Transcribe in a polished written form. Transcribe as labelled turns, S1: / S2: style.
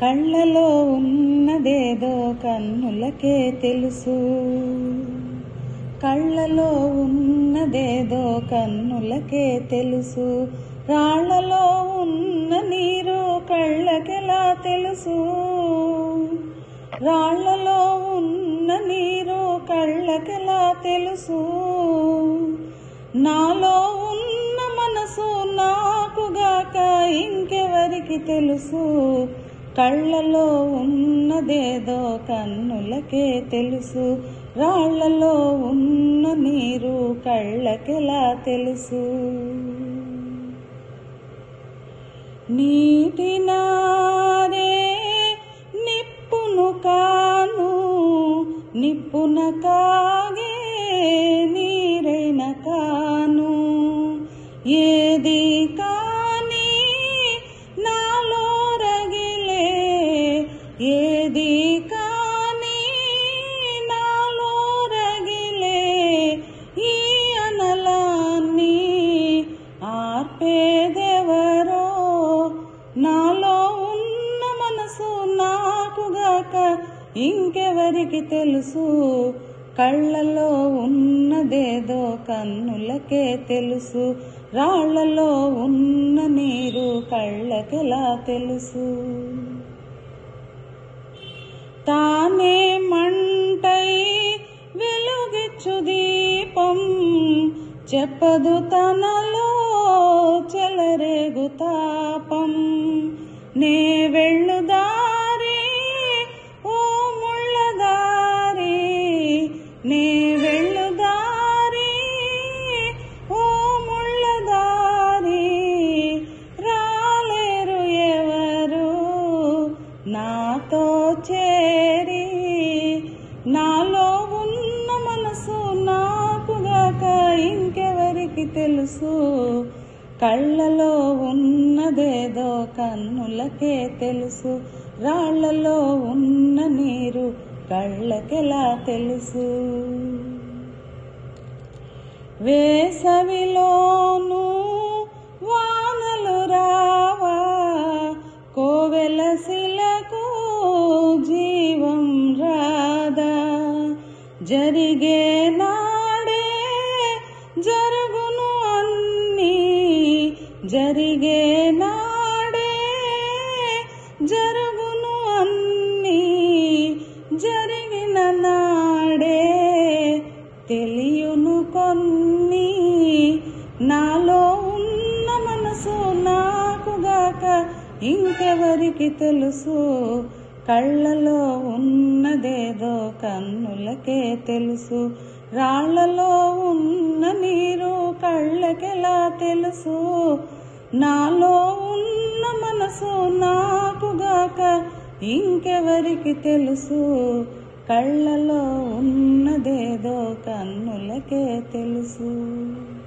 S1: కళ్ళలో ఉన్నదేదో కన్నులకే తెలుసు. కళ్ళలో ఉన్నదేదో కన్నులకే తెలుసు. రాళ్లలో ఉన్న నీరు కళ్ళకెలా తెలుసు. రాళ్లలో ఉన్న నీరు కళ్ళకెలా తెలుసు. నాలో ఉన్న మనసు నాకుగాక ఇంకెవరికి తెలుసు. కళ్ళలో ఉన్నదేదో కన్నులకే తెలుసు. రాళ్లలో ఉన్న నీరు కళ్ళకెలా తెలుసు. నీటి నారే నిప్పును కాను, నిప్పున కాగే నీరైన కాను. ఏది కాని నాలో రగిలే, ఏది కాని నాలో రగిలే. ఈ అనలాన్ని ఆర్పేదెవరో. నాలో ఉన్న మనసు నాకుగాక ఇంకెవరికి తెలుసు. కళ్ళలో ఉన్నదేదో కన్నులకే తెలుసు. రాళ్లలో ఉన్న నీరు కళ్ళకెలా తెలుసు. తానే మంటై వెలుగిచ్చు దీపం, చెప్పదు తనలో చెలరేగు తాపం. నే వెళ్ళు దారి ఓ ముళ్ళదారి, నే వెళ్ళు దారి ఓ ముళ్ళదారి. రాలేరు ఎవరు నాతో చేరి. నాలో ఉన్న మనసు నాకుగాక ఇంకెవరికి తెలుసు. కళ్ళలో ఉన్నదేదో కన్నులకే తెలుసు. రాళ్లలో ఉన్న నీరు కళ్ళకెలా తెలుసు. వేసవిలోను వానలు రావా, కోవెలసిలకు జీవం రాదా. జరిగే నాడే జరుగును అన్నీ, జరిగే నాడే జరుగును అన్నీ. జరిగిన నాడే తెలియును కొన్ని. నాలో ఉన్న మనసు నాకుగాక ఇంకెవరికి తెలుసు. కళ్ళలో ఉన్నదేదో కన్నులకే తెలుసు. రాళ్లలో ఉన్న నీరు కళ్ళకెలా తెలుసు. నాలో ఉన్న మనసు నాకుగాక ఇంకెవరికి తెలుసు. కళ్ళలో ఉన్నదేదో కన్నులకే తెలుసు.